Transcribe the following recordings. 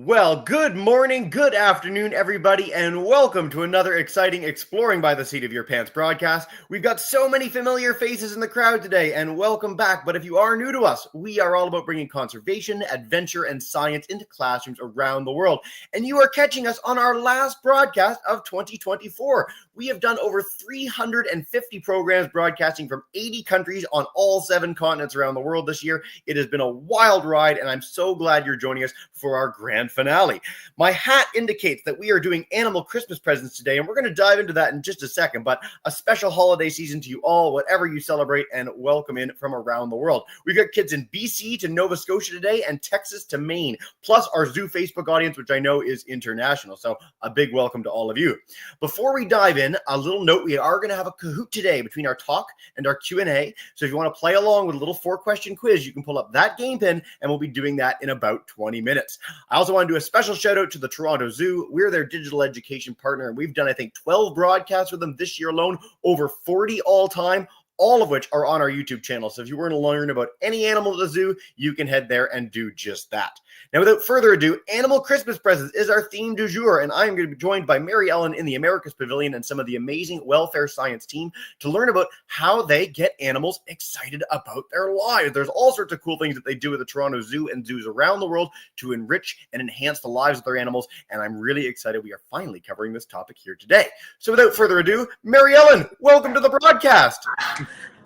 Well, good morning, good afternoon, everybody, and welcome to another exciting Exploring by the Seat of Your Pants broadcast. We've got so many familiar faces in the crowd today, and welcome back. But if you are new to us, we are all about bringing conservation, adventure, and science into classrooms around the world. And you are catching us on our last broadcast of 2024. We have done over 350 programs broadcasting from 80 countries on all 7 continents around the world this year. It has been a wild ride, and I'm so glad you're joining us for our grand finale. My hat indicates that we are doing animal Christmas presents today, and we're going to dive into that in just a second, but a special holiday season to you all, whatever you celebrate, and welcome in from around the world. We've got kids in BC to Nova Scotia today and Texas to Maine, plus our Zoo Facebook audience, which I know is international, so a big welcome to all of you. Before we dive in, a little note, we are going to have a Kahoot today between our talk and our Q&A, so if you want to play along with a little 4-question quiz, you can pull up that game pin, and we'll be doing that in about 20 minutes. I also want to do a special shout out to the Toronto Zoo. We're their digital education partner, and we've done, I think, 12 broadcasts with them this year alone, over 40 all time, all of which are on our YouTube channel. So if you want to learn about any animal at the zoo, you can head there and do just that. Now, without further ado, Animal Christmas Presents is our theme du jour, and I'm going to be joined by Mary Ellen in the Americas Pavilion and some of the amazing welfare science team to learn about how they get animals excited about their lives. There's all sorts of cool things that they do at the Toronto Zoo and zoos around the world to enrich and enhance the lives of their animals, and I'm really excited we are finally covering this topic here today. So without further ado, Mary Ellen, welcome to the broadcast.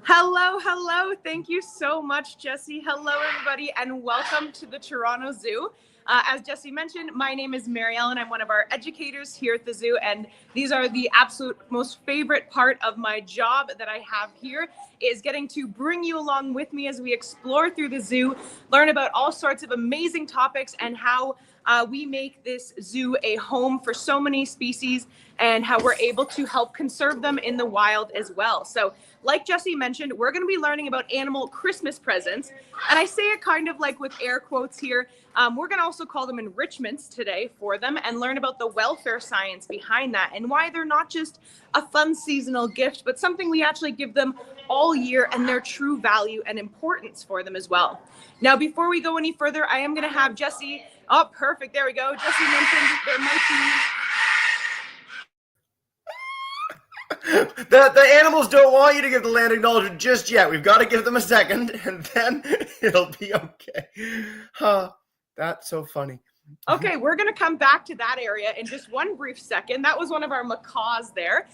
Hello. Thank you so much, Jesse. Hello, everybody, and welcome to the Toronto Zoo. As Jesse mentioned, my name is Mary Ellen. I'm one of our educators here at the zoo, and these are the absolute most favorite part of my job that I have here is getting to bring you along with me as we explore through the zoo, learn about all sorts of amazing topics and how we make this zoo a home for so many species and how we're able to help conserve them in the wild as well. So like Jesse mentioned, we're going to be learning about animal Christmas presents. And I say it kind of like with air quotes here. We're going to also call them enrichments today for them and learn about the welfare science behind that and why they're not just a fun seasonal gift, but something we actually give them all year and their true value and importance for them as well. Now, before we go any further, I am going to have Jesse. Oh, perfect. There we go. Jesse mentioned there might be... The animals don't want you to give the land acknowledgement just yet. We've got to give them a second, and then it'll be okay. That's so funny. Okay, we're going to come back to that area in just one brief second. That was one of our macaws there.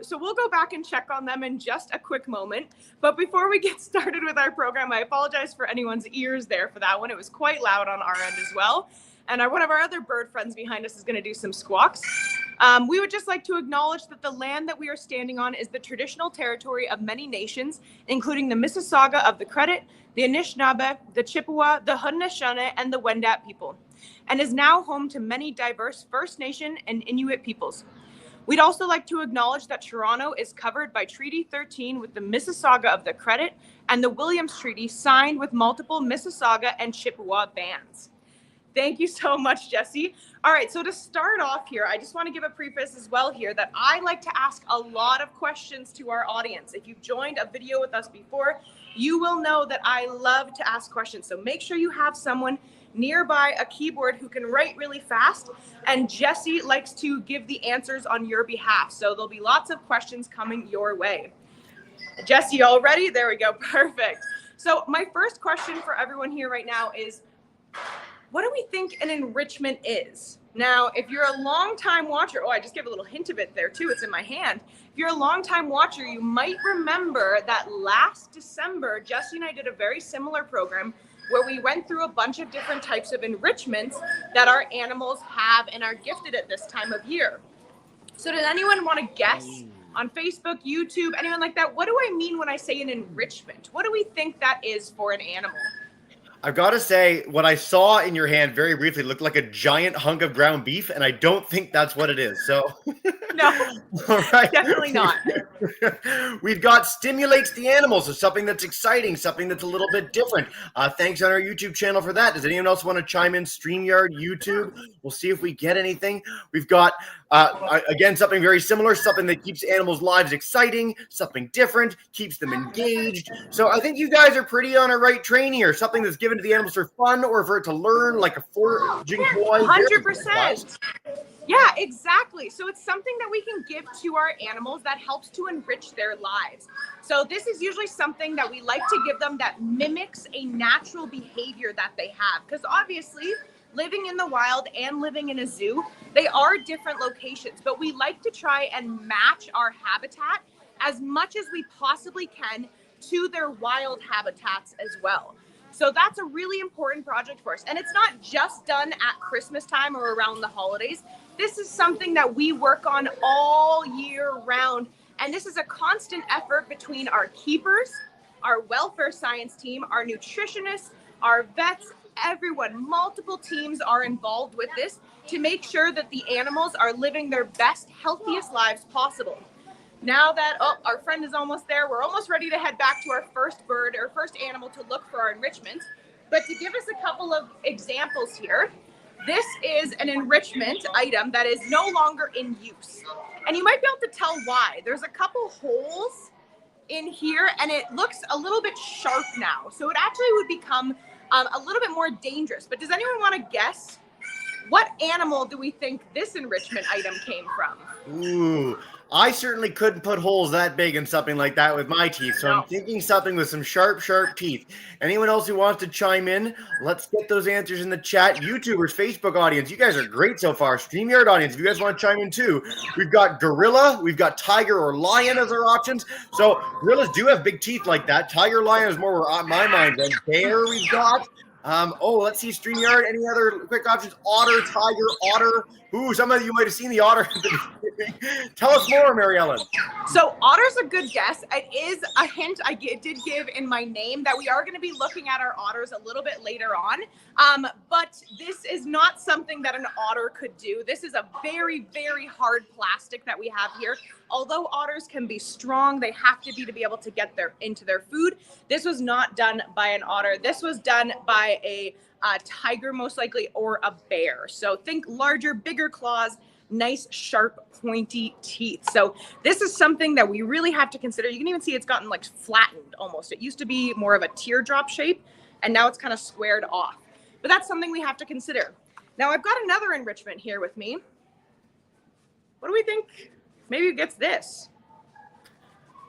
So we'll go back and check on them in just a quick moment. But before we get started with our program, I apologize for anyone's ears there for that one. It was quite loud on our end as well. And one of our other bird friends behind us is going to do some squawks. We would just like to acknowledge that the land that we are standing on is the traditional territory of many nations, including the Mississauga of the Credit, the Anishinaabe, the Chippewa, the Haudenosaunee, and the Wendat people, and is now home to many diverse First Nation and Inuit peoples. We'd also like to acknowledge that Toronto is covered by Treaty 13 with the Mississauga of the Credit and the Williams Treaty signed with multiple Mississauga and Chippewa bands. Thank you so much, Jesse. All right, so to start off here, I just want to give a preface as well here that I like to ask a lot of questions to our audience. If you've joined a video with us before, you will know that I love to ask questions. So make sure you have someone nearby a keyboard who can write really fast, and Jesse likes to give the answers on your behalf. So there'll be lots of questions coming your way. Jesse, all ready? There we go, perfect. So my first question for everyone here right now is, what do we think an enrichment is? Now, if you're a long-time watcher, I just gave a little hint of it there too, it's in my hand. If you're a long-time watcher, you might remember that last December, Jesse and I did a very similar program where we went through a bunch of different types of enrichments that our animals have and are gifted at this time of year. So does anyone want to guess on Facebook, YouTube, anyone like that? What do I mean when I say an enrichment? What do we think that is for an animal? I've got to say, what I saw in your hand very briefly looked like a giant hunk of ground beef, and I don't think that's what it is. So No, All right. definitely not. We've got stimulates the animals, so something that's exciting, something that's a little bit different. Thanks on our YouTube channel for that. Does anyone else want to chime in? StreamYard, YouTube. We'll see if we get anything. We've got, again, something very similar, something that keeps animals' lives exciting, something different, keeps them engaged. So I think you guys are pretty on a right train here. Something that's given to the animals for fun or for it to learn, like a foraging toy. 100%. Yeah, exactly. So it's something that we can give to our animals that helps to enrich their lives. So this is usually something that we like to give them that mimics a natural behavior that they have. Because obviously, living in the wild and living in a zoo, they are different locations, but we like to try and match our habitat as much as we possibly can to their wild habitats as well. So that's a really important project for us. And it's not just done at Christmas time or around the holidays. This is something that we work on all year round. And this is a constant effort between our keepers, our welfare science team, our nutritionists, our vets, everyone. Multiple teams are involved with this to make sure that the animals are living their best, healthiest lives possible. Now that, our friend is almost there, we're almost ready to head back to our first bird or first animal to look for our enrichment. But to give us a couple of examples here, this is an enrichment item that is no longer in use. And you might be able to tell why. There's a couple holes in here and it looks a little bit sharp now. So it actually would become a little bit more dangerous. But does anyone want to guess what animal do we think this enrichment item came from? Ooh, I certainly couldn't put holes that big in something like that with my teeth. So I'm thinking something with some sharp, sharp teeth. Anyone else who wants to chime in, let's get those answers in the chat. YouTubers, Facebook audience, you guys are great so far. StreamYard audience, if you guys want to chime in too. We've got gorilla, we've got tiger or lion as our options. So gorillas do have big teeth like that. Tiger, lion is more where my mind went. Bear we've got. Let's see, StreamYard. Any other quick options? Otter, tiger, otter. Ooh, some of you might have seen the otter. Tell us more, Mary Ellen. So otter's a good guess. It is a hint I did give in my name that we are going to be looking at our otters a little bit later on. But this is not something that an otter could do. This is a very, very hard plastic that we have here. Although otters can be strong, they have to be able to get into their food. This was not done by an otter. This was done by a tiger, most likely, or a bear. So think larger, bigger claws, nice, sharp, pointy teeth. So this is something that we really have to consider. You can even see it's gotten like flattened almost. It used to be more of a teardrop shape, and now it's kind of squared off. But that's something we have to consider. Now I've got another enrichment here with me. What do we think? Maybe it gets this.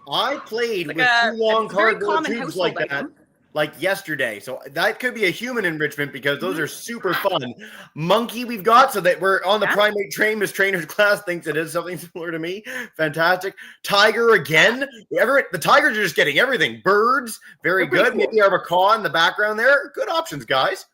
I played with two long cardboard tubes like that, like yesterday. So that could be a human enrichment because those are super fun. Monkey we've got, so that we're on the primate train. Miss Trainer's class thinks it is something similar to me. Fantastic. Tiger again. The tigers are just getting everything. Birds, very good. Cool. Maybe our macaw in the background there. Good options, guys.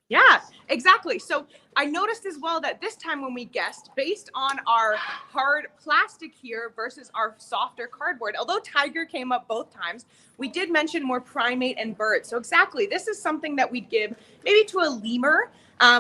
Yeah, exactly. So I noticed as well that this time when we guessed, based on our hard plastic here versus our softer cardboard, although tiger came up both times, we did mention more primate and bird. So exactly, this is something that we'd give maybe to a lemur.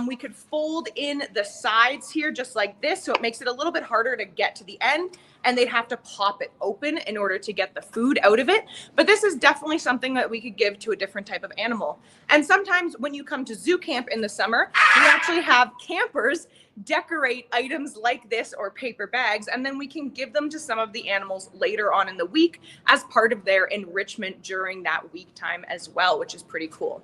We could fold in the sides here just like this, so it makes it a little bit harder to get to the end, and they'd have to pop it open in order to get the food out of it. But this is definitely something that we could give to a different type of animal. And sometimes when you come to zoo camp in the summer, we actually have campers decorate items like this or paper bags, and then we can give them to some of the animals later on in the week as part of their enrichment during that week time as well, which is pretty cool.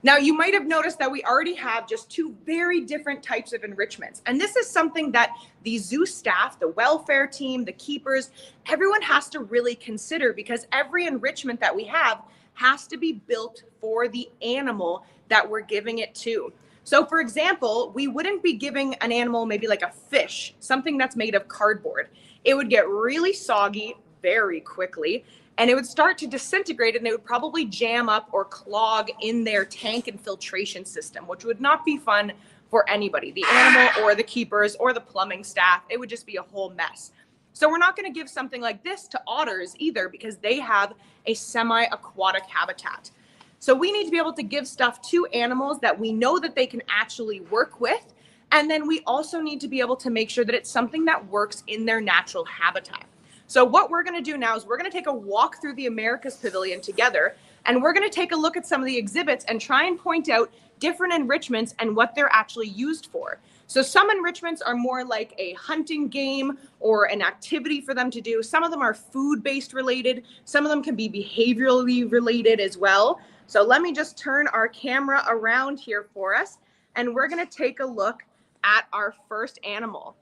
Now, you might have noticed that we already have just two very different types of enrichments. And this is something that the zoo staff, the welfare team, the keepers, everyone has to really consider, because every enrichment that we have has to be built for the animal that we're giving it to. So for example, we wouldn't be giving an animal maybe like a fish, something that's made of cardboard. It would get really soggy very quickly, and it would start to disintegrate, and it would probably jam up or clog in their tank and filtration system, which would not be fun for anybody, the animal or the keepers or the plumbing staff. It would just be a whole mess. So we're not going to give something like this to otters either, because they have a semi-aquatic habitat. So we need to be able to give stuff to animals that we know that they can actually work with, And then we also need to be able to make sure that it's something that works in their natural habitat. So what we're going to do now is we're going to take a walk through the Americas Pavilion together, and we're going to take a look at some of the exhibits and try and point out different enrichments and what they're actually used for. So some enrichments are more like a hunting game or an activity for them to do. Some of them are food-based related. Some of them can be behaviorally related as well. So let me just turn our camera around here for us, and we're going to take a look at our first animal.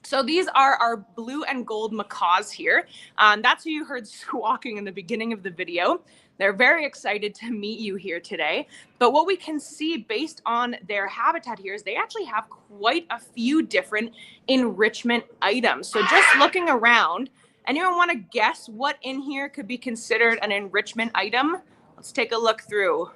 So these are our blue and gold macaws here. That's who you heard squawking in the beginning of the video. They're very excited to meet you here today. But what we can see based on their habitat here is they actually have quite a few different enrichment items. So just looking around, anyone want to guess what in here could be considered an enrichment item? Let's take a look through.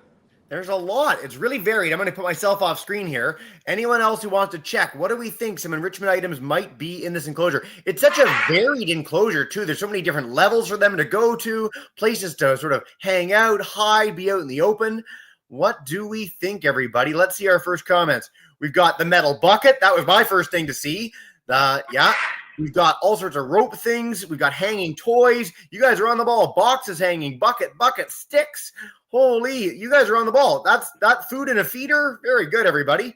There's a lot. It's really varied. I'm going to put myself off screen here. Anyone else who wants to check, what do we think some enrichment items might be in this enclosure? It's such a varied enclosure, too. There's so many different levels for them to go to, places to sort of hang out, hide, be out in the open. What do we think, everybody? Let's see our first comments. We've got the metal bucket. That was my first thing to see. Yeah. We've got all sorts of rope things. We've got hanging toys. You guys are on the ball. Boxes hanging, bucket, sticks. Holy, you guys are on the ball. That's that food in a feeder. Very good, everybody.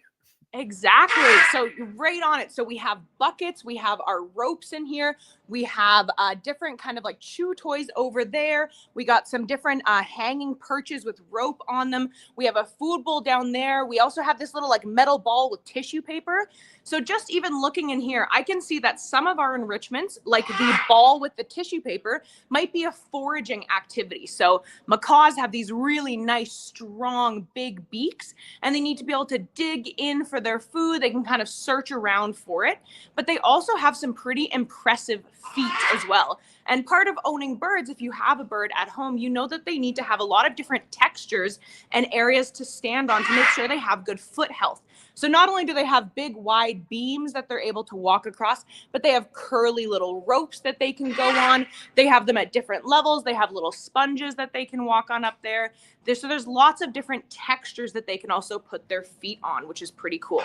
Exactly. So right on it. So we have buckets, we have our ropes in here, we have different kind of like chew toys over there. We got some different hanging perches with rope on them. We have a food bowl down there. We also have this little like metal ball with tissue paper. So just even looking in here, I can see that some of our enrichments, like the ball with the tissue paper, might be a foraging activity. So macaws have these really nice, strong, big beaks, and they need to be able to dig in for their food. They can kind of search around for it, but they also have some pretty impressive feet as well. And part of owning birds, if you have a bird at home, you know that they need to have a lot of different textures and areas to stand on to make sure they have good foot health. So not only do they have big wide beams that they're able to walk across, but they have curly little ropes that they can go on. They have them at different levels. They have little sponges that they can walk on up there. So there's lots of different textures that they can also put their feet on, which is pretty cool.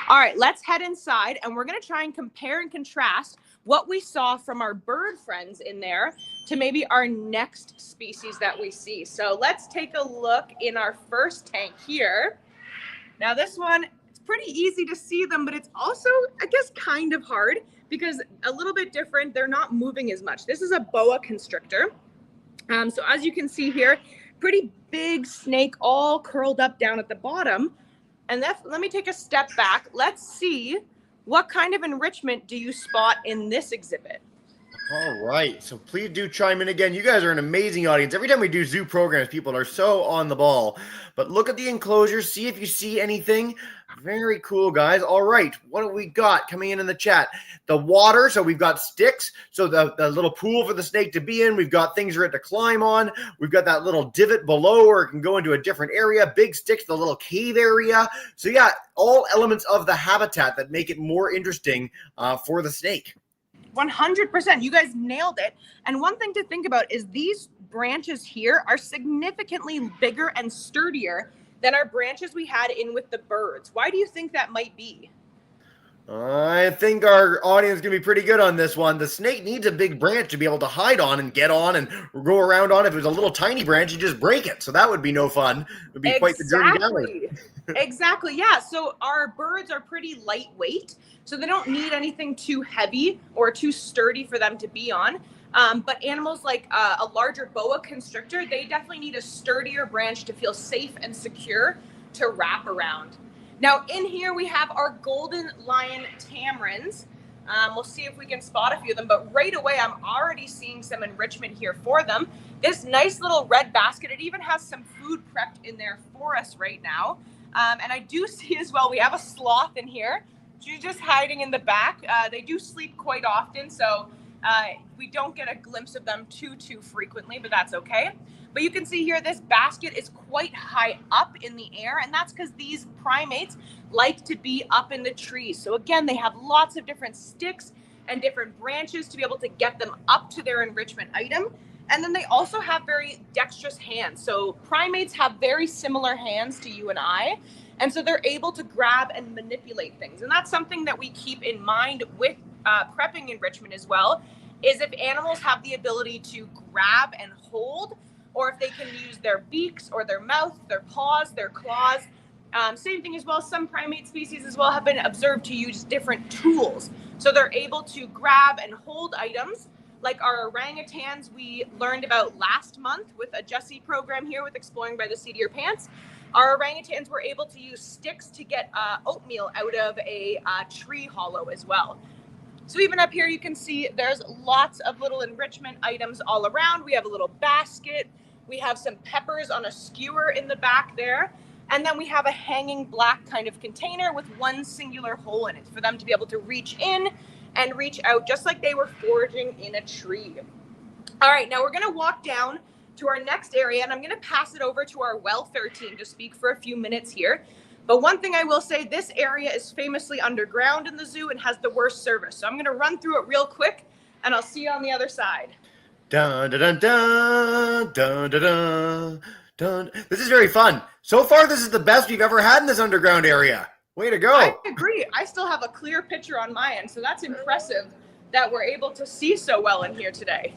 All right, let's head inside, and we're going to try and compare and contrast what we saw from our bird friends in there to maybe our next species that we see. So let's take a look in our first tank here. Now this one, it's pretty easy to see them, but it's also, I guess, kind of hard because a little bit different. They're not moving as much. This is a boa constrictor. So as you can see here, pretty big snake all curled up down at the bottom. And let me take a step back. Let's see, what kind of enrichment do you spot in this exhibit? All right. So please do chime in again. You guys are an amazing audience. Every time we do zoo programs, people are so on the ball. But look at the enclosure. See if you see anything. Very cool, guys. All right. What do we got coming in the chat? The water. So we've got sticks. So the little pool for the snake to be in. We've got things for it to climb on. We've got that little divot below where it can go into a different area. Big sticks, the little cave area. So yeah, all elements of the habitat that make it more interesting for the snake. 100%. You guys nailed it. And one thing to think about is these branches here are significantly bigger and sturdier than our branches we had in with the birds. Why do you think that might be? I think our audience is going to be pretty good on this one. The snake needs a big branch to be able to hide on and get on and go around on. If it was a little tiny branch, you just break it. So that would be no fun. It would be quite the journey down. Exactly. Yeah. So our birds are pretty lightweight. So they don't need anything too heavy or too sturdy for them to be on. But animals like a larger boa constrictor, they definitely need a sturdier branch to feel safe and secure to wrap around. Now in here we have our golden lion tamarins. We'll see if we can spot a few of them, but right away I'm already seeing some enrichment here for them. This nice little red basket, it even has some food prepped in there for us right now. And I do see as well, we have a sloth in here. She's just hiding in the back. They do sleep quite often, so we don't get a glimpse of them too frequently, but that's okay. But you can see here, this basket is quite high up in the air, and that's because these primates like to be up in the trees. So again, they have lots of different sticks and different branches to be able to get them up to their enrichment item. And then they also have very dexterous hands. So primates have very similar hands to you and I. And so they're able to grab and manipulate things. And that's something that we keep in mind with prepping enrichment as well, is if animals have the ability to grab and hold, or if they can use their beaks or their mouth, their paws, their claws. Same thing as well. Some primate species as well have been observed to use different tools. So they're able to grab and hold items, like our orangutans we learned about last month with a Jesse program here with Exploring by the Seat of Your Pants. Our orangutans were able to use sticks to get oatmeal out of a tree hollow as well. So even up here, you can see there's lots of little enrichment items all around. We have a little basket. We have some peppers on a skewer in the back there. And then we have a hanging black kind of container with one singular hole in it for them to be able to reach in and reach out just like they were foraging in a tree. All right, now we're gonna walk down to our next area, and I'm gonna pass it over to our welfare team to speak for a few minutes here. But one thing I will say, this area is famously underground in the zoo and has the worst service. So I'm gonna run through it real quick, and I'll see you on the other side. Dun, dun, dun, dun, dun, dun, dun, dun. This is very fun. So far, this is the best we've ever had in this underground area. Way to go. I agree. I still have a clear picture on my end, so that's impressive that we're able to see so well in here today.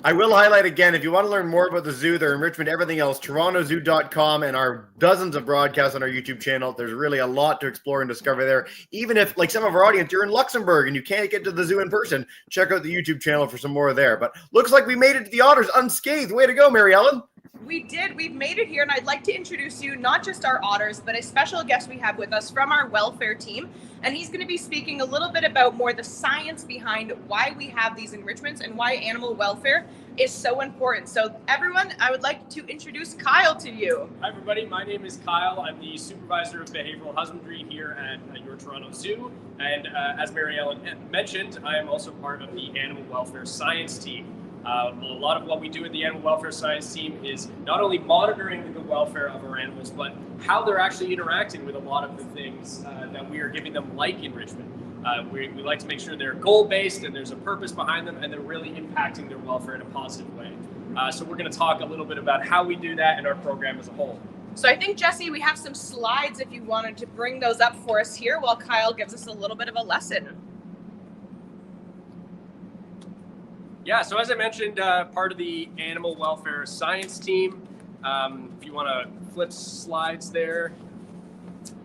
I will highlight again, if you want to learn more about the zoo, their enrichment, everything else, torontozoo.com and our dozens of broadcasts on our YouTube channel. There's really a lot to explore and discover there. Even if, like some of our audience, you're in Luxembourg and you can't get to the zoo in person, check out the YouTube channel for some more there. But looks like we made it to the otters unscathed. Way to go, Mary Ellen. We did. We've made it here, and I'd like to introduce you not just our otters, but a special guest we have with us from our welfare team. And he's going to be speaking a little bit about more the science behind why we have these enrichments and why animal welfare is so important. So everyone, I would like to introduce Kyle to you. Hi everybody, my name is Kyle. I'm the supervisor of behavioral husbandry here at your Toronto Zoo. And as Mary Ellen mentioned, I am also part of the animal welfare science team. A lot of what we do in the animal welfare science team is not only monitoring the good welfare of our animals, but how they're actually interacting with a lot of the things that we are giving them, like enrichment. We like to make sure they're goal-based and there's a purpose behind them and they're really impacting their welfare in a positive way. So we're going to talk a little bit about how we do that in our program as a whole. So I think, Jesse, we have some slides if you wanted to bring those up for us here while Kyle gives us a little bit of a lesson. Yeah, so as I mentioned, part of the animal welfare science team. If you want to flip slides there.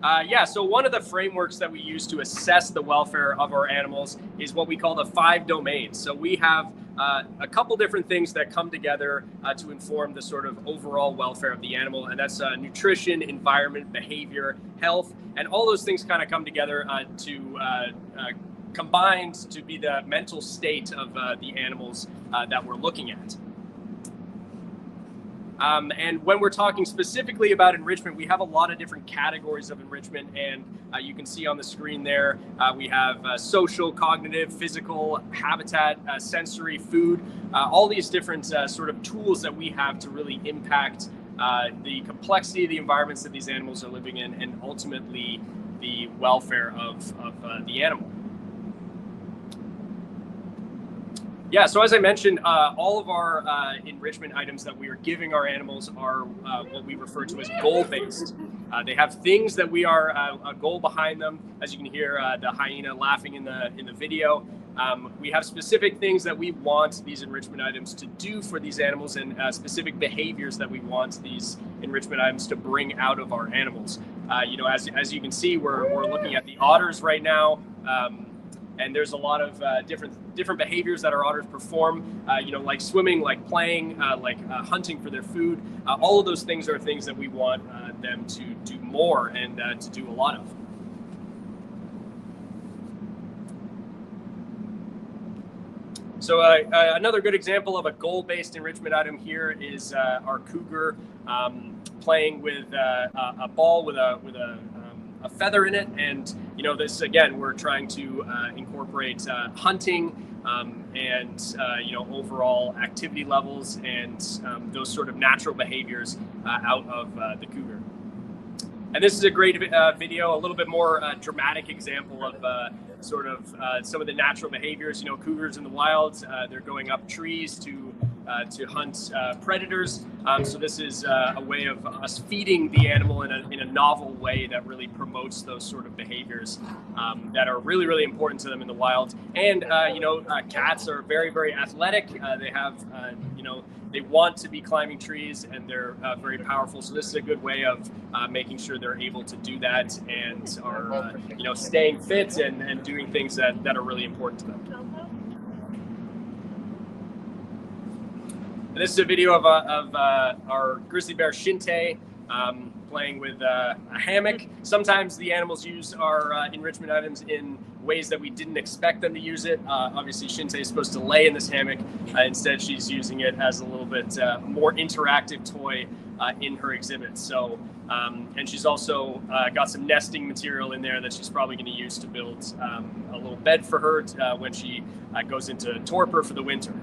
Yeah, so one of the frameworks that we use to assess the welfare of our animals is what we call the 5 domains. So we have a couple different things that come together to inform the sort of overall welfare of the animal, and that's nutrition, environment, behavior, health, and all those things kind of come together to combined to be the mental state of the animals that we're looking at. And when we're talking specifically about enrichment, we have a lot of different categories of enrichment, and you can see on the screen there, we have social, cognitive, physical, habitat, sensory, food, all these different sort of tools that we have to really impact the complexity of the environments that these animals are living in, and ultimately the welfare of the animal. Yeah, so as I mentioned, all of our enrichment items that we are giving our animals are what we refer to as goal-based. They have things that we are a goal behind them. As you can hear the hyena laughing in the video. We have specific things that we want these enrichment items to do for these animals, and specific behaviors that we want these enrichment items to bring out of our animals. You know, as you can see, we're looking at the otters right now. And there's a lot of different behaviors that our otters perform, you know, like swimming, like playing, like hunting for their food. All of those things are things that we want them to do more and to do a lot of. So another good example of a goal-based enrichment item here is our cougar playing with a ball with a feather in it, and you know, this again, we're trying to incorporate hunting and you know, overall activity levels and those sort of natural behaviors out of the cougar. And this is a great video, a little bit more dramatic example of sort of some of the natural behaviors. You know, cougars in the wild, they're going up trees to to hunt predators. So this is a way of us feeding the animal in a novel way that really promotes those sort of behaviors that are really, really important to them in the wild. And, cats are very, very athletic. They have, they want to be climbing trees, and they're very powerful. So this is a good way of making sure they're able to do that and are, staying fit and doing things that are really important to them. And this is a video of our grizzly bear Shinte playing with a hammock. Sometimes the animals use our enrichment items in ways that we didn't expect them to use it. Obviously, Shinte is supposed to lay in this hammock. Instead, she's using it as a little bit more interactive toy in her exhibit. So, and she's also got some nesting material in there that she's probably going to use to build a little bed for her when she goes into torpor for the winter.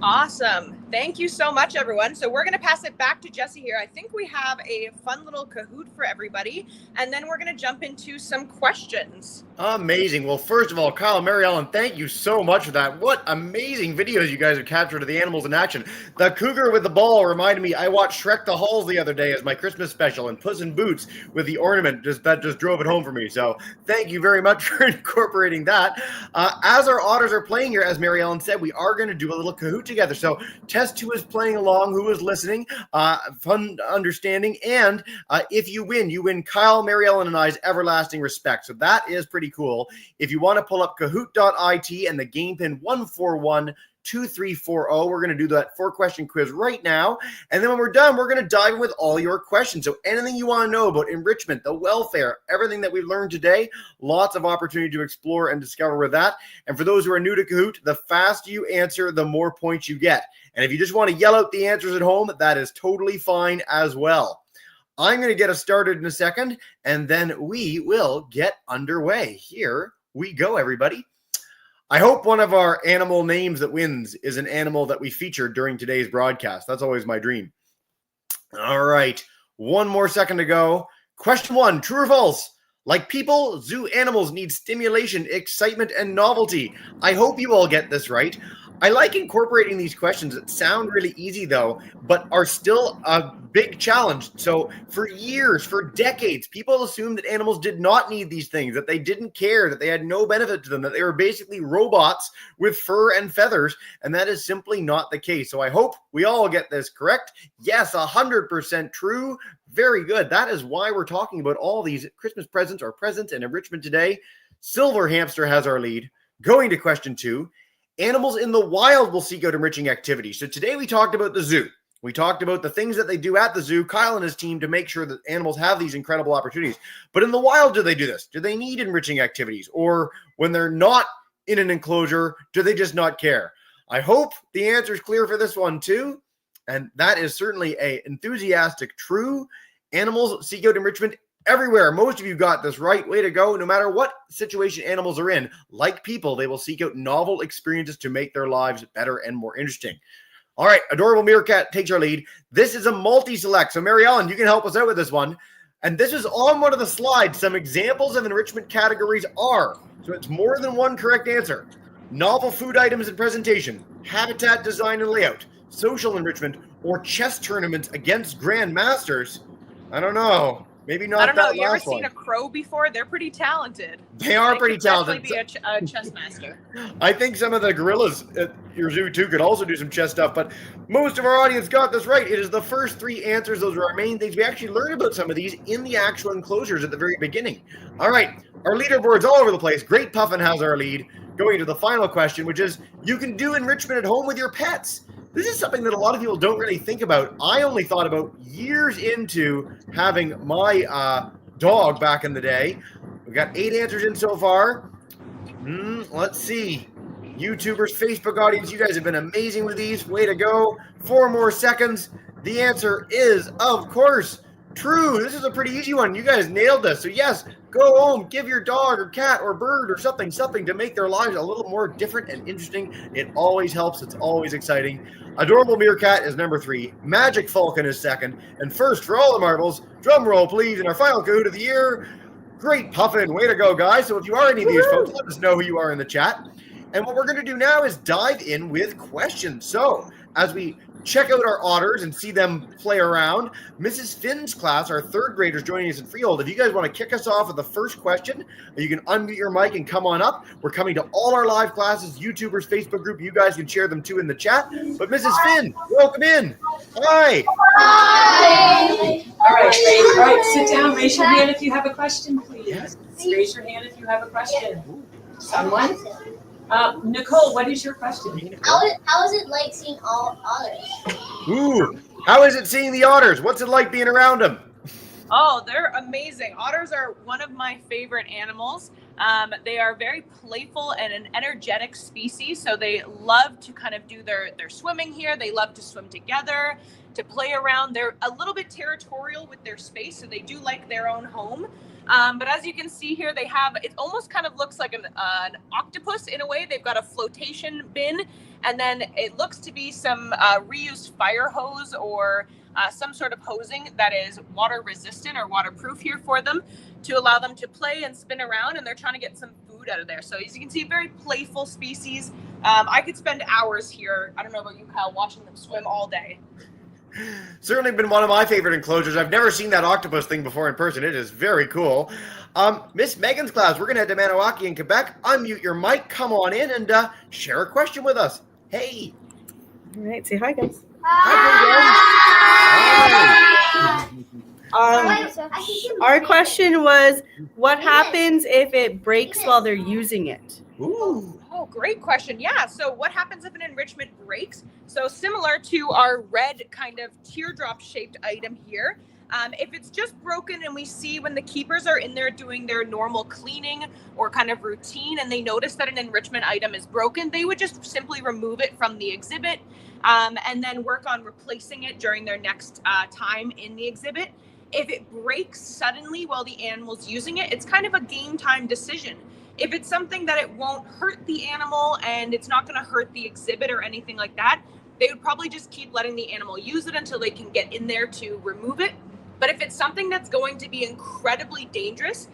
Awesome. Thank you so much, everyone. So we're going to pass it back to Jesse here. I think we have a fun little Kahoot for everybody, and then we're going to jump into some questions. Amazing. Well, first of all, Kyle and Mary Ellen, thank you so much for that. What amazing videos you guys have captured of the animals in action. The cougar with the ball reminded me, I watched Shrek the Halls the other day as my Christmas special, and Puss in Boots with the ornament that just drove it home for me. So thank you very much for incorporating that. As our otters are playing here, as Mary Ellen said, we are going to do a little Kahoot together. So test who is playing along, who is listening, fun understanding, and if you win Kyle, Mary Ellen, and I's everlasting respect. So that is pretty cool. If you want to pull up kahoot.it and the game pin 1412340, we're going to do that 4-question quiz right now. And then when we're done, we're going to dive in with all your questions. So anything you want to know about enrichment, the welfare, everything that we've learned today, lots of opportunity to explore and discover with that. And for those who are new to Kahoot, the faster you answer, the more points you get. And if you just want to yell out the answers at home, that is totally fine as well. I'm going to get us started in a second, and then we will get underway. Here we go, everybody. I hope one of our animal names that wins is an animal that we featured during today's broadcast. That's always my dream. All right. One more second to go. Question 1, true or false? Like people, zoo animals need stimulation, excitement, and novelty. I hope you all get this right. I like incorporating these questions that sound really easy, though, but are still a big challenge. So for years, for decades, people assumed that animals did not need these things, that they didn't care, that they had no benefit to them, that they were basically robots with fur and feathers, and that is simply not the case. So I hope we all get this correct. Yes, 100% true. Very good. That is why we're talking about all these Christmas presents or presents and enrichment today. Silver Hamster has our lead. Going to question 2. Animals in the wild will seek out enriching activities. So today we talked about the zoo. We talked about the things that they do at the zoo, Kyle and his team, to make sure that animals have these incredible opportunities. But in the wild, do they do this? Do they need enriching activities? Or when they're not in an enclosure, do they just not care? I hope the answer is clear for this one too. And that is certainly a enthusiastic, true. Animals seek out enrichment everywhere. Most of you got this right. Way to go. No matter what situation animals are in, like people, they will seek out novel experiences to make their lives better and more interesting. All right, Adorable Meerkat takes our lead. This is a multi-select. So Mary Ellen, you can help us out with this one. And this is on one of the slides. Some examples of enrichment categories are, so it's more than one correct answer: novel food items and presentation, habitat design and layout, social enrichment, or chess tournaments against grandmasters. I don't know. Maybe not. I don't know. That You ever last seen one. a crow before? They're pretty talented. They are pretty talented. Definitely be a chess master. I think some of the gorillas at your zoo too could also do some chess stuff, but most of our audience got this right. It is the first 3 answers. Those are our main things. We actually learned about some of these in the actual enclosures at the very beginning. All right, our leaderboard's all over the place. Great Puffin has our lead. Going to the final question, which is, you can do enrichment at home with your pets. This is something that a lot of people don't really think about. I only thought about years into having my dog back in the day. We've got 8 answers in so far. Let's see. YouTubers, Facebook audience, you guys have been amazing with these. Way to go. 4 more seconds. The answer is, of course, true. This is a pretty easy one. You guys nailed this. So yes, go home, give your dog or cat or bird or something to make their lives a little more different and interesting. It always helps. It's always exciting. Adorable Meerkat is number 3. Magic Falcon is second. And first for all the marbles, drum roll please, in our final Kahoot of the year, Great Puffin. Way to go, guys. So if you are any of these folks, let us know who you are in the chat. And what we're going to do now is dive in with questions. So, as we check out our otters and see them play around, Mrs. Finn's class, our third graders joining us in Freehold, if you guys want to kick us off with the first question, you can unmute your mic and come on up. We're coming to all our live classes, YouTubers, Facebook group. You guys can share them too in the chat. But Mrs. Finn, welcome in. Hi. Hi. All right, sit down. Raise your hand if you have a question, please. Yes. Raise your hand if you have a question. Someone? Nicole, what is your question? How is it like seeing all otters? Ooh, how is it seeing the otters? What's it like being around them? Oh, they're amazing. Otters are one of my favorite animals. They are very playful and an energetic species. So they love to kind of do their swimming here. They love to swim together, to play around. They're a little bit territorial with their space. So they do like their own home. But as you can see here, they have, it almost kind of looks like an octopus in a way. They've got a flotation bin, and then it looks to be some reused fire hose or some sort of hosing that is water resistant or waterproof here for them to allow them to play and spin around, and they're trying to get some food out of there. So as you can see, very playful species. I could spend hours here, I don't know about you, Kyle, watching them swim all day. Certainly been one of my favorite enclosures. I've never seen that octopus thing before in person. It is very cool. Miss Megan's class, we're going to head to Maniwaki in Quebec. Unmute your mic, come on in, and share a question with us. Hey. All right, say hi, guys. Hi. Our question was, what happens if it breaks while they're using it? Ooh. Oh, great question. Yeah. So what happens if an enrichment breaks? So similar to our red kind of teardrop shaped item here, if it's just broken and we see when the keepers are in there doing their normal cleaning or kind of routine and they notice that an enrichment item is broken, they would just simply remove it from the exhibit and then work on replacing it during their next time in the exhibit. If it breaks suddenly while the animal's using it, it's kind of a game time decision. If it's something that it won't hurt the animal and it's not going to hurt the exhibit or anything like that, they would probably just keep letting the animal use it until they can get in there to remove it. But if it's something that's going to be incredibly dangerous,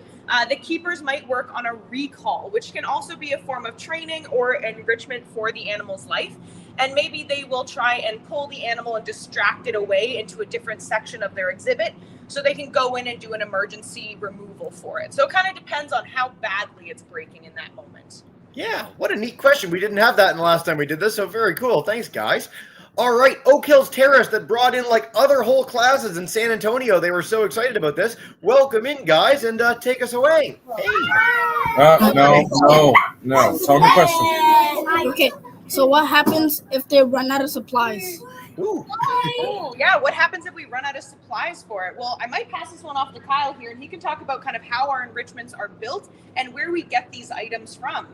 the keepers might work on a recall, which can also be a form of training or enrichment for the animal's life. And maybe they will try and pull the animal and distract it away into a different section of their exhibit so they can go in and do an emergency removal for it. So it kind of depends on how badly it's breaking in that moment. Yeah, what a neat question. We didn't have that in the last time we did this, so very cool. Thanks, guys. All right, Oak Hills Terrace that brought in like other whole classes in San Antonio. They were so excited about this. Welcome in, guys, and take us away. Hey. No. Tell me a question. Okay, so what happens if they run out of supplies? Ooh. Oh, yeah. What happens if we run out of supplies for it? Well, I might pass this one off to Kyle here, and he can talk about kind of how our enrichments are built and where we get these items from.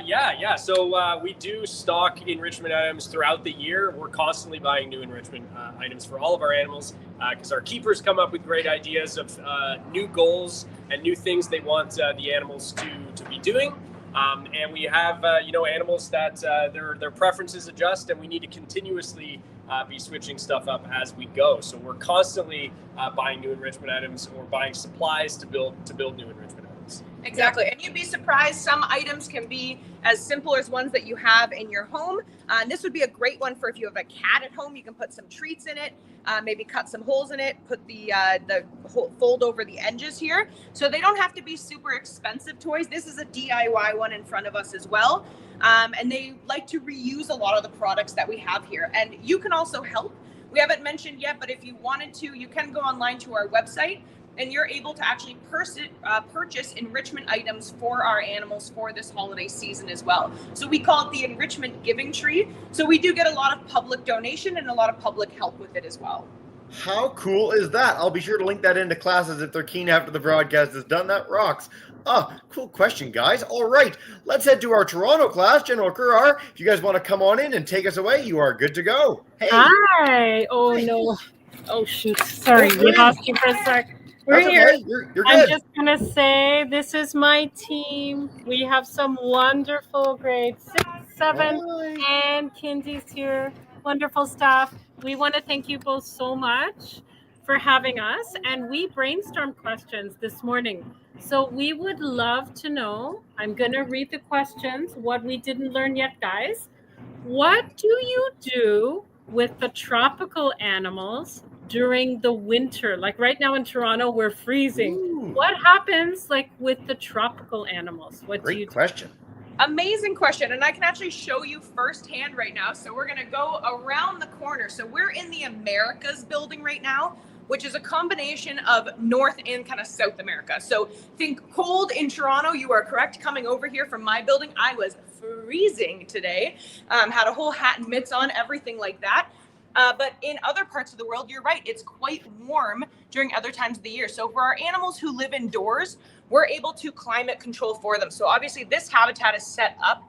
Yeah. So we do stock enrichment items throughout the year. We're constantly buying new enrichment items for all of our animals because our keepers come up with great ideas of new goals and new things they want the animals to be doing. And we have, animals that their preferences adjust, and we need to continuously be switching stuff up as we go. So we're constantly buying new enrichment items or buying supplies to build new enrichment items. Exactly. And you'd be surprised. Some items can be as simple as ones that you have in your home. And this would be a great one for if you have a cat at home. You can put some treats in it, maybe cut some holes in it, put the fold over the edges here. So they don't have to be super expensive toys. This is a DIY one in front of us as well. And they like to reuse a lot of the products that we have here. And you can also help. We haven't mentioned yet, but if you wanted to, you can go online to our website and you're able to actually purchase enrichment items for our animals for this holiday season as well. So we call it the enrichment giving tree. So we do get a lot of public donation and a lot of public help with it as well. How cool is that? I'll be sure to link that into classes if they're keen after the broadcast is done. That rocks. Cool question, guys. All right, let's head to our Toronto class. General Kurar, if you guys want to come on in and take us away, you are good to go. Hey. Hi. Oh, no. Oh, shoot. Sorry, we lost you for a sec. We're That's here. okay. You're good. I'm just going to say this is my team. We have some wonderful grades 6, 7, and Kinsey's here. Wonderful staff. We want to thank you both so much for having us. And we brainstormed questions this morning. So we would love to know, I'm going to read the questions, what we didn't learn yet, guys. What do you do with the tropical animals during the winter? Like right now in Toronto, we're freezing. Ooh. What happens like with the tropical animals? What do you Great do? question. Amazing question, and I can actually show you firsthand right now. So we're gonna go around the corner. So we're in the Americas building right now, which is a combination of North and kind of South America. So think cold in Toronto, you are correct. Coming over here from my building, I was freezing today. Had a whole hat and mitts on, everything like that. But in other parts of the world, you're right, it's quite warm during other times of the year. So for our animals who live indoors, we're able to climate control for them. So obviously this habitat is set up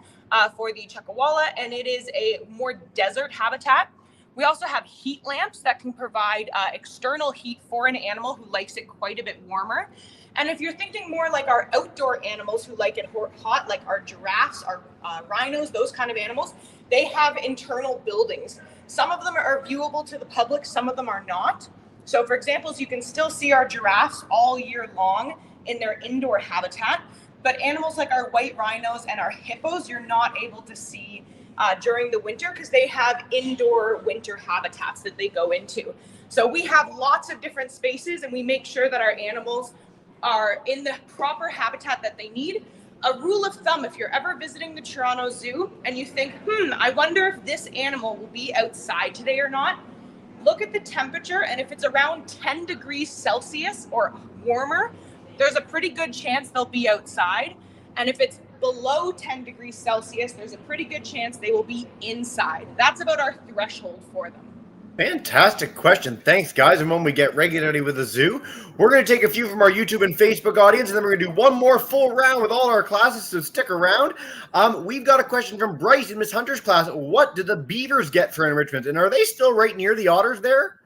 for the chuckawalla, and it is a more desert habitat. We also have heat lamps that can provide external heat for an animal who likes it quite a bit warmer. And if you're thinking more like our outdoor animals who like it hot, like our giraffes, our rhinos, those kind of animals, they have internal buildings. Some of them are viewable to the public, some of them are not. So for example, you can still see our giraffes all year long in their indoor habitat, but animals like our white rhinos and our hippos, you're not able to see during the winter because they have indoor winter habitats that they go into. So we have lots of different spaces, and we make sure that our animals are in the proper habitat that they need. A rule of thumb, if you're ever visiting the Toronto Zoo and you think, I wonder if this animal will be outside today or not, look at the temperature, and if it's around 10 degrees Celsius or warmer, there's a pretty good chance they'll be outside. And if it's below 10 degrees Celsius, there's a pretty good chance they will be inside. That's about our threshold for them. Fantastic question. Thanks, guys. And when we get regularly with the zoo, we're going to take a few from our YouTube and Facebook audience, and then we're going to do one more full round with all our classes, so stick around. We've got a question from Bryce in Miss Hunter's class. What do the beavers get for enrichment? And are they still right near the otters there?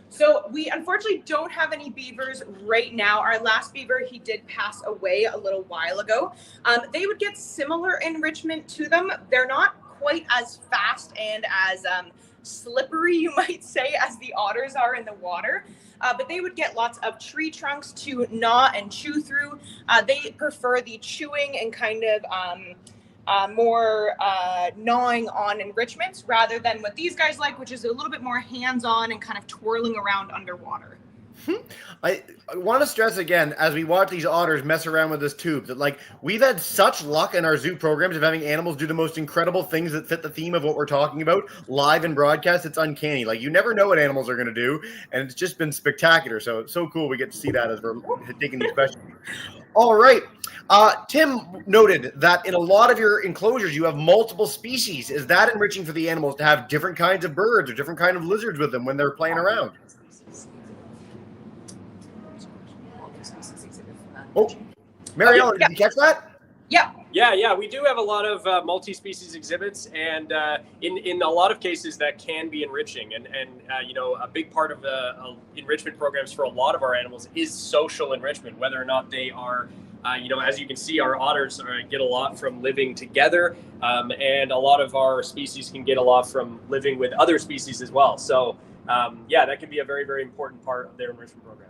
So we unfortunately don't have any beavers right now. Our last beaver, he did pass away a little while ago. They would get similar enrichment to them. They're not quite as fast and as slippery, you might say, as the otters are in the water. But they would get lots of tree trunks to gnaw and chew through. They prefer the chewing and kind of more gnawing on enrichments rather than what these guys like, which is a little bit more hands-on and kind of twirling around underwater. I want to stress again, as we watch these otters mess around with this tube, that like we've had such luck in our zoo programs of having animals do the most incredible things that fit the theme of what we're talking about live and broadcast. It's uncanny. Like you never know what animals are going to do, and it's just been spectacular. So it's so cool we get to see that as we're taking these questions. All right. Tim noted that in a lot of your enclosures, you have multiple species. Is that enriching for the animals to have different kinds of birds or different kind of lizards with them when they're playing around? Oh, Mary Ellen, did you catch that? Yeah, we do have a lot of multi-species exhibits, and in a lot of cases that can be enriching. And you know, a big part of the enrichment programs for a lot of our animals is social enrichment, whether or not they are, you know, as you can see, our otters get a lot from living together, and a lot of our species can get a lot from living with other species as well. So yeah, that can be a very, very important part of their enrichment program.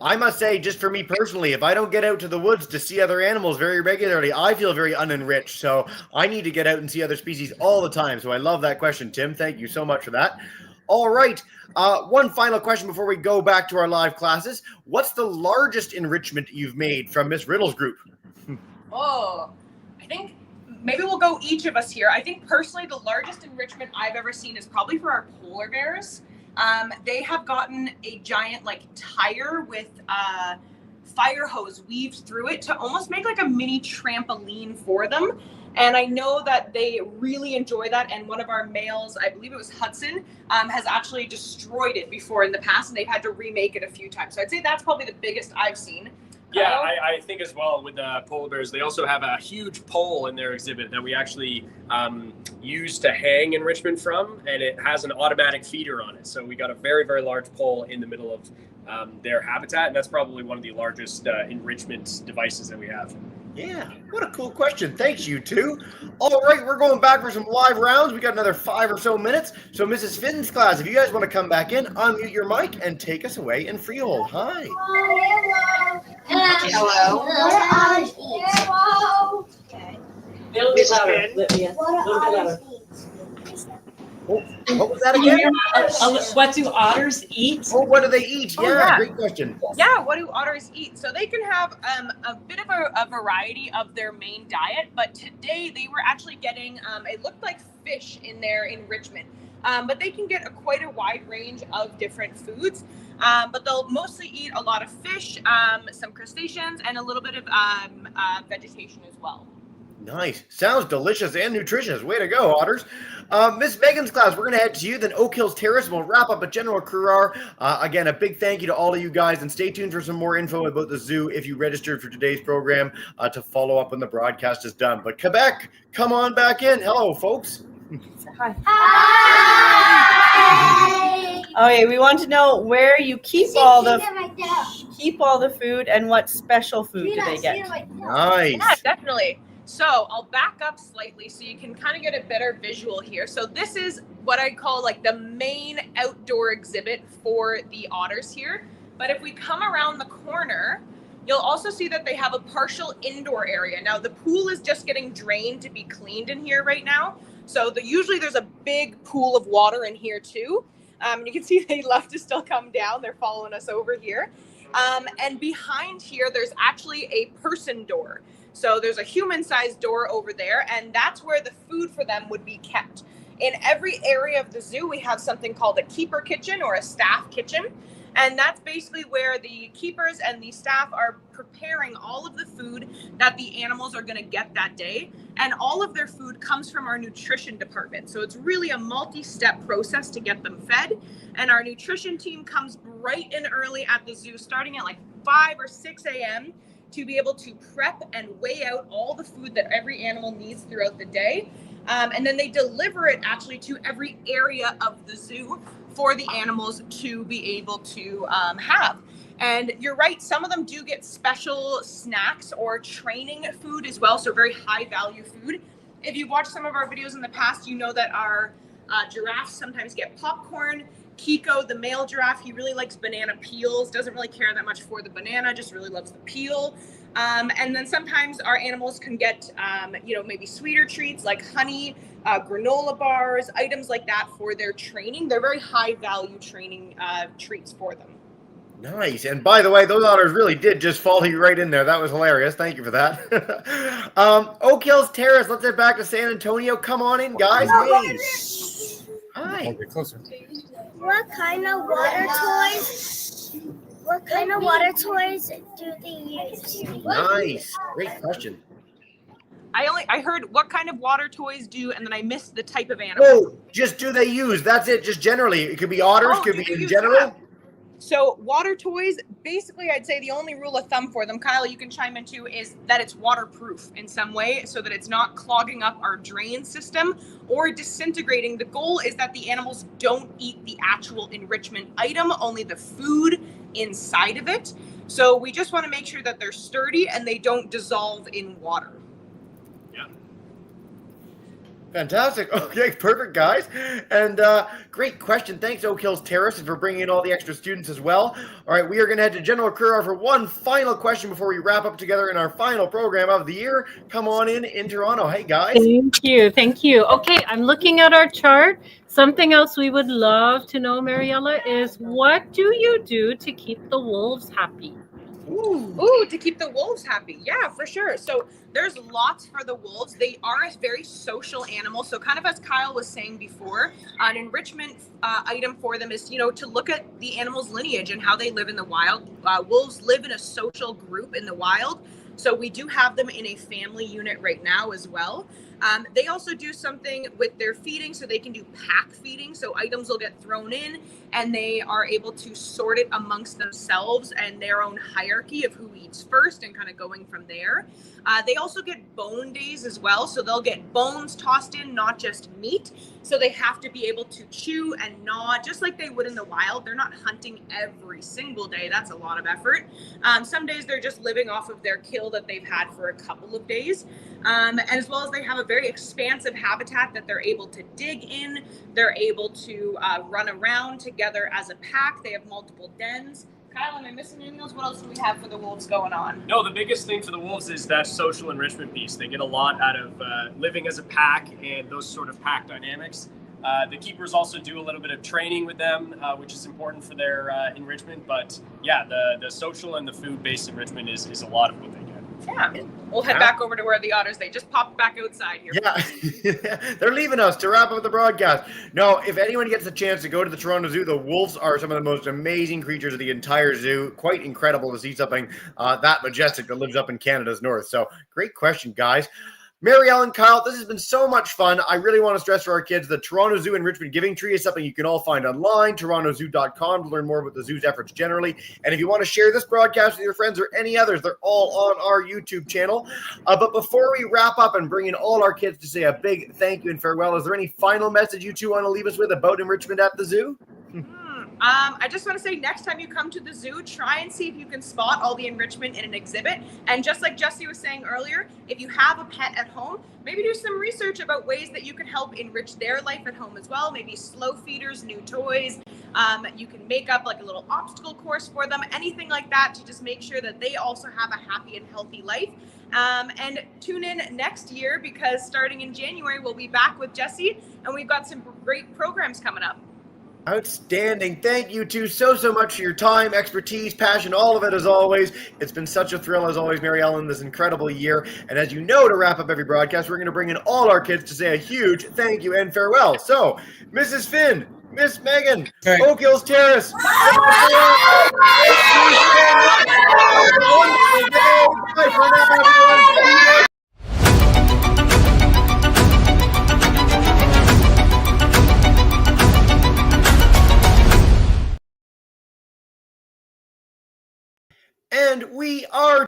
I must say, just for me personally, if I don't get out to the woods to see other animals very regularly, I feel very unenriched. So I need to get out and see other species all the time. So I love that question, Tim. Thank you so much for that. All right. One final question before we go back to our live classes. What's the largest enrichment you've made from Miss Riddle's group? Oh, I think maybe we'll go each of us here. I think personally, the largest enrichment I've ever seen is probably for our polar bears. They have gotten a giant like tire with fire hose weaved through it to almost make like a mini trampoline for them. And I know that they really enjoy that. And one of our males, I believe it was Hudson, has actually destroyed it before in the past, and they've had to remake it a few times. So I'd say that's probably the biggest I've seen. Yeah, I think as well with the polar bears, they also have a huge pole in their exhibit that we actually use to hang enrichment from, and it has an automatic feeder on it. So we got a very, very large pole in the middle of their habitat, and that's probably one of the largest enrichment devices that we have. Yeah, what a cool question. Thanks, you two. All right, we're going back for some live rounds. We got another 5 or so minutes. So, Mrs. Fitton's class, if you guys want to come back in, unmute your mic and take us away in freehold. Hi. Hello. A little bit louder, Lydia. A little bit louder. What was that again? What do otters eat? Oh, what do they eat? Oh, Yeah, yeah. great question. Yeah, what do otters eat? So they can have a bit of a variety of their main diet, but today they were actually getting, it looked like fish in their enrichment. But they can get quite a wide range of different foods. But they'll mostly eat a lot of fish, some crustaceans, and a little bit of vegetation as well. Nice. Sounds delicious and nutritious. Way to go, otters. Miss Megan's class, we're going to head to you, then Oak Hills Terrace, and we'll wrap up at General Currar. Again, a big thank you to all of you guys, and stay tuned for some more info about the zoo if you registered for today's program to follow up when the broadcast is done. But Quebec, come on back in. Hello, folks. Hi. Okay, we want to know where you keep all the food and what special food do they get. Nice. Yeah, definitely. So I'll back up slightly so you can kind of get a better visual here. So this is what I call like the main outdoor exhibit for the otters here. But if we come around the corner, you'll also see that they have a partial indoor area. Now the pool is just getting drained to be cleaned in here right now. So usually there's a big pool of water in here too. You can see they love to still come down. They're following us over here. And behind here, there's actually a person door. So there's a human-sized door over there, and that's where the food for them would be kept. In every area of the zoo, we have something called a keeper kitchen or a staff kitchen. And that's basically where the keepers and the staff are preparing all of the food that the animals are going to get that day. And all of their food comes from our nutrition department. So it's really a multi-step process to get them fed. And our nutrition team comes bright and early at the zoo, starting at like 5 or 6 a.m. to be able to prep and weigh out all the food that every animal needs throughout the day. And then they deliver it actually to every area of the zoo for the animals to be able to have. And you're right, some of them do get special snacks or training food as well, so very high value food. If you've watched some of our videos in the past, you know that our giraffes sometimes get popcorn. Kiko, the male giraffe, he really likes banana peels, doesn't really care that much for the banana, just really loves the peel. And then sometimes our animals can get, maybe sweeter treats like honey, granola bars, items like that for their training. They're very high value training treats for them. Nice. And by the way, those otters really did just follow you right in there. That was hilarious. Thank you for that. Oak Hills Terrace, let's head back to San Antonio. Come on in, guys. Hey. Hi. I'll get closer. What kind of water toys do they use? Nice. Great question. I heard what kind of water toys do, and then I missed the type of animal. Oh, just do they use? That's it. Just generally. It could be otters, could be in general. That? So water toys, basically, I'd say the only rule of thumb for them, Kyle, you can chime into, is that it's waterproof in some way so that it's not clogging up our drain system or disintegrating. The goal is that the animals don't eat the actual enrichment item, only the food inside of it. So we just want to make sure that they're sturdy and they don't dissolve in water. Fantastic. Okay, perfect, guys. And great question. Thanks, Oak Hills Terrace, and for bringing in all the extra students as well. All right, we are going to head to General Currar for one final question before we wrap up together in our final program of the year. Come on in Toronto. Hey, guys. Thank you. Okay, I'm looking at our chart. Something else we would love to know, Mariella, is what do you do to keep the wolves happy? Ooh, to keep the wolves happy. Yeah, for sure. So there's lots for the wolves. They are a very social animal. So kind of as Kyle was saying before, an enrichment item for them is, to look at the animal's lineage and how they live in the wild. Wolves live in a social group in the wild. So we do have them in a family unit right now as well. They also do something with their feeding, so they can do pack feeding. So items will get thrown in and they are able to sort it amongst themselves and their own hierarchy of who eats first and kind of going from there. They also get bone days as well. So they'll get bones tossed in, not just meat. So they have to be able to chew and gnaw just like they would in the wild. They're not hunting every single day. That's a lot of effort. Some days they're just living off of their kill that they've had for a couple of days. And as well as they have a very expansive habitat that they're able to dig in. They're able to run around together as a pack. They have multiple dens. Kyle, am I missing anything else? What else do we have for the wolves going on? No, the biggest thing for the wolves is that social enrichment piece. They get a lot out of living as a pack and those sort of pack dynamics. The keepers also do a little bit of training with them, which is important for their enrichment. But yeah, the social and the food-based enrichment is a lot of what they get. Yeah, we'll head back over to where the otters, they just popped back outside here. Yeah, they're leaving us to wrap up the broadcast. No, if anyone gets a chance to go to the Toronto Zoo, the wolves are some of the most amazing creatures of the entire zoo. Quite incredible to see something that majestic that lives up in Canada's north. So great question, guys. Mary Ellen, Kyle, this has been so much fun. I really want to stress for our kids, the Toronto Zoo Enrichment Giving Tree is something you can all find online, torontozoo.com, to learn more about the zoo's efforts generally. And if you want to share this broadcast with your friends or any others, they're all on our YouTube channel. But before we wrap up and bring in all our kids to say a big thank you and farewell, is there any final message you two want to leave us with about enrichment at the zoo? I just want to say, next time you come to the zoo, try and see if you can spot all the enrichment in an exhibit. And just like Jesse was saying earlier, if you have a pet at home, maybe do some research about ways that you can help enrich their life at home as well. Maybe slow feeders, new toys. You can make up like a little obstacle course for them, anything like that, to just make sure that they also have a happy and healthy life. And tune in next year, because starting in January, we'll be back with Jesse, and we've got some great programs coming up. Outstanding. Thank you two so much for your time, expertise, passion, all of it as always. It's been such a thrill as always, Mary Ellen, this incredible year. And as you know, to wrap up every broadcast, we're going to bring in all our kids to say a huge thank you and farewell. So, Mrs. Finn, Miss Megan, Okay. Oak Hills Terrace. Bye for now, everyone. And we are